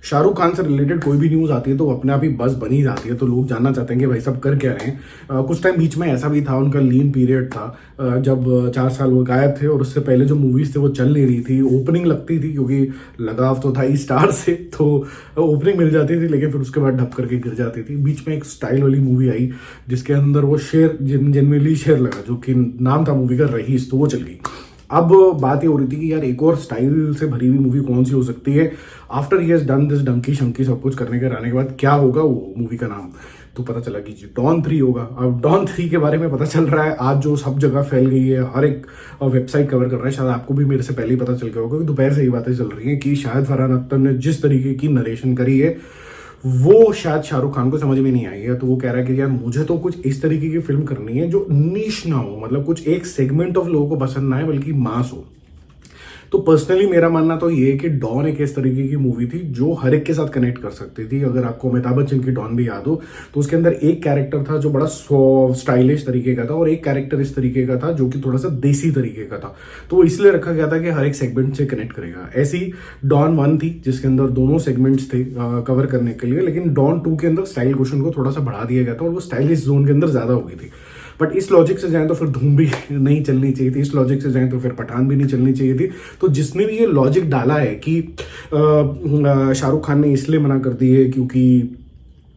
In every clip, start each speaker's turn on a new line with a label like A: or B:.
A: शाहरुख खान से रिलेटेड कोई भी न्यूज़ आती है तो वो अपने आप ही बस बनी जाती है, तो लोग जानना चाहते हैं कि भाई सब कर क्या रहे हैं। कुछ टाइम बीच में ऐसा भी था, उनका लीन पीरियड था, जब 4 साल वो गायब थे और उससे पहले जो मूवीज़ थे वो चल नहीं रही थी। ओपनिंग लगती थी क्योंकि लगाव तो था ही स्टार से, तो ओपनिंग मिल जाती थी, लेकिन फिर उसके बाद ढप करके गिर जाती थी। बीच में एक स्टाइल वाली मूवी आई जिसके अंदर वो शेर जेनुइनली शेर लगा, जो कि नाम था मूवी का रईस, तो वो चल गई। अब बात ये हो रही थी कि यार एक और स्टाइल से भरी हुई मूवी कौन सी हो सकती है after he has done this Dunki शंकी सब कुछ करने के रहने के बाद, क्या होगा वो मूवी का नाम। तो पता चला कि जी डॉन 3 होगा। अब डॉन 3 के बारे में पता चल रहा है आज, जो सब जगह फैल गई है, हर एक वेबसाइट कवर कर रहा है। शायद आपको भी मेरे से पहले ही पता चल गया होगा, क्योंकि दोपहर से ही बातें चल रही हैं कि शायद फरहान अख्तर ने जिस तरीके की नरेशन करी है वो शायद शाहरुख खान को समझ में नहीं आई है। तो वो कह रहा है कि यार मुझे तो कुछ इस तरीके की फिल्म करनी है जो नीश ना हो, मतलब कुछ एक सेगमेंट ऑफ लोगों को पसंद ना आए बल्कि मास हो। तो पर्सनली मेरा मानना तो ये है कि डॉन एक इस तरीके की मूवी थी जो हर एक के साथ कनेक्ट कर सकती थी। अगर आपको अमिताभ बच्चन की डॉन भी याद हो तो उसके अंदर एक कैरेक्टर था जो बड़ा स्टाइलिश तरीके का था और एक कैरेक्टर इस तरीके का था जो कि थोड़ा सा देसी तरीके का था। तो वो इसलिए रखा गया था कि हर एक सेगमेंट से कनेक्ट करेगा। ऐसी डॉन 1 थी जिसके अंदर दोनों सेगमेंट्स थे कवर करने के लिए, लेकिन डॉन 2 के अंदर स्टाइल क्वेश्चन को थोड़ा सा बढ़ा दिया गया था और वो स्टाइलिश जोन के अंदर ज्यादा हो गई थी। बट इस लॉजिक से जाएं तो फिर धूम भी नहीं चलनी चाहिए थी, इस लॉजिक से जाएं तो फिर पठान भी नहीं चलनी चाहिए थी। तो जिसने भी ये लॉजिक डाला है कि शाहरुख खान ने इसलिए मना कर दी है क्योंकि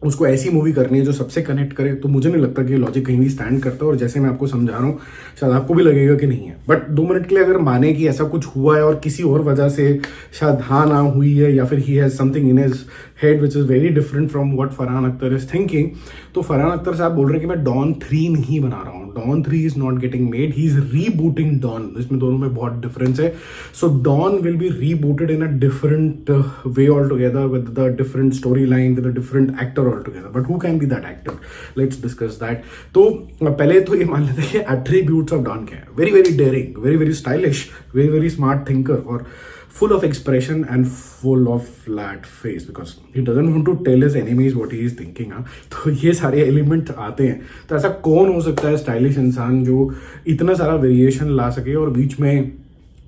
A: उसको ऐसी मूवी करनी है जो सबसे कनेक्ट करे, तो मुझे नहीं लगता कि ये लॉजिक कहीं भी स्टैंड करता है। और जैसे मैं आपको समझा रहा हूँ शायद आपको भी लगेगा कि नहीं है, बट 2 मिनट के लिए अगर माने कि ऐसा कुछ हुआ है और किसी और वजह से शायद हाँ ना हुई है, या फिर he has something in his head which is very different from what Farhan Akhtar is thinking. तो फरहान अख्तर साहब बोल रहे हैं कि मैं डॉन 3 नहीं बना रहा हूँ, Don 3 is not getting made, he is rebooting Don. इसमें दोनों में बहुत डिफरेंस है। So Don will be rebooted in a different way all together with the different story line with a different actor all together. But who can be that actor, let's discuss that. तो पहले तो ये मान लेते हैं कि attributes of dawn क्या है। Very very dairying, very very stylish, very very smart thinker और full of expression and full of flat face because he doesn't want to tell his enemies what he is thinking। हाँ, तो ये सारे element आते हैं। तो ऐसा कौन हो सकता है स्टाइलिश इंसान जो इतना सारा वेरिएशन ला सके और बीच में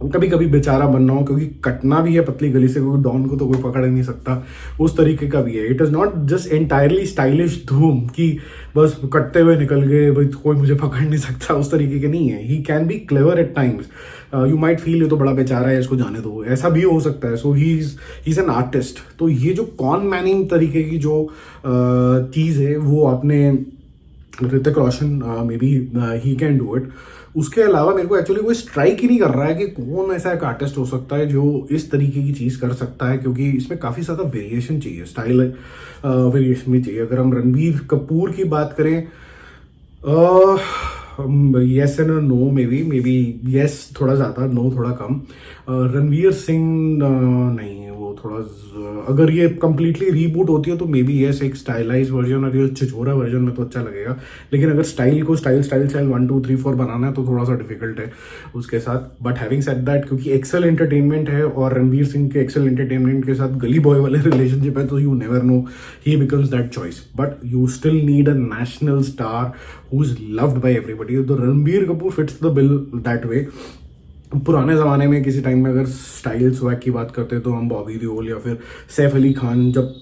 A: कभी कभी बेचारा बनना हो, क्योंकि कटना भी है पतली गली से, क्योंकि डॉन को तो कोई पकड़ नहीं सकता, उस तरीके का भी है। It is not just entirely stylish धूम कि बस कटते हुए निकल गए भाई कोई मुझे पकड़ नहीं सकता, उस तरीके के नहीं है। He can be clever at times. You might feel ये तो बड़ा बेचारा है इसको जाने दो, ऐसा भी हो सकता है। सो ही इज एन आर्टिस्ट। तो ये जो कॉन मैनिंग तरीके की जो चीज़ है वो आपने Hrithik Roshan maybe he can do it. उसके अलावा मेरे को एक्चुअली कोई स्ट्राइक ही नहीं कर रहा है कि कौन ऐसा एक आर्टिस्ट हो सकता है जो इस तरीके की चीज़ कर सकता है, क्योंकि इसमें काफ़ी ज़्यादा वेरिएशन चाहिए, स्टाइल वेरिएशन भी चाहिए। अगर हम रणबीर कपूर की बात करें, yes and no, maybe yes थोड़ा ज़्यादा, नो थोड़ा कम। रणवीर सिंह नहीं, वो थोड़ा अगर ये कंप्लीटली रीबूट होती है तो मे बी येस एक स्टाइलाइज वर्जन और ये छिछोरा वर्जन में तो अच्छा लगेगा। लेकिन अगर स्टाइल को स्टाइल 1 2 3 4 बनाना है तो थोड़ा सा डिफिकल्ट है उसके साथ। बट हैविंग सेड दैट, क्योंकि एक्सेल एंटरटेनमेंट है और रणवीर सिंह के एक्सेल एंटरटेनमेंट के साथ गली बॉय वाले रिलेशनशिप है, तो you never know, he becomes that choice. But you still need a national star who is loved by everybody. तो Ranbir Kapoor fits the bill that way. पुराने ज़माने में किसी टाइम में अगर स्टाइल स्वैग की बात करते तो हम बॉबी देओल या फिर सैफ अली खान, जब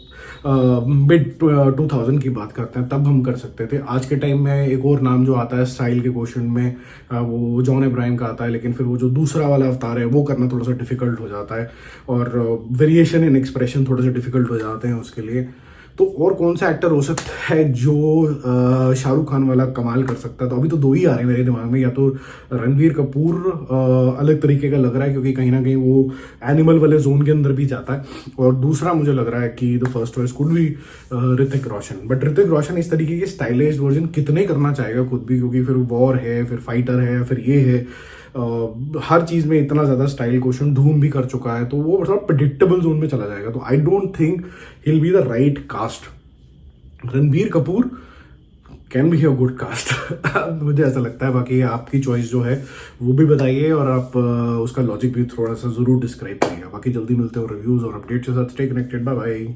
A: मिड 2000 की बात करते हैं तब हम कर सकते थे। आज के टाइम में एक और नाम जो आता है स्टाइल के क्वेश्चन में, वो जॉन इब्राहिम का आता है, लेकिन फिर वो जो दूसरा वाला अवतार है वो करना थोड़ा सा डिफिकल्ट हो जाता है और वेरिएशन इन एक्सप्रेशन थोड़े से डिफिकल्ट हो जाते हैं उसके लिए। तो और कौन सा एक्टर हो सकता है जो शाहरुख खान वाला कमाल कर सकता है? तो अभी तो 2 ही आ रहे हैं मेरे दिमाग में, या तो रणबीर कपूर अलग तरीके का लग रहा है क्योंकि कहीं ना कहीं वो एनिमल वाले जोन के अंदर भी जाता है, और दूसरा मुझे लग रहा है कि the first choice could be Hrithik Roshan. But Hrithik Roshan इस तरीके के स्टाइलिश वर्जन कितने करना चाहेगा खुद भी, क्योंकि फिर वॉर है, फिर फाइटर है, फिर ये है, हर चीज़ में इतना ज़्यादा स्टाइल क्वेश्चन धूम भी कर चुका है, तो वो थोड़ा प्रिडिक्टेबल जोन में चला जाएगा। तो I don't think he will be the right cast. Ranbir Kapoor can be a good cast मुझे ऐसा लगता है। बाकी आपकी चॉइस जो है वो भी बताइए और आप उसका लॉजिक भी थोड़ा सा ज़रूर डिस्क्राइब करिएगा। बाकी जल्दी मिलते हो रिव्यूज़ और अपडेट्स के साथ। Stay connected, bye bye.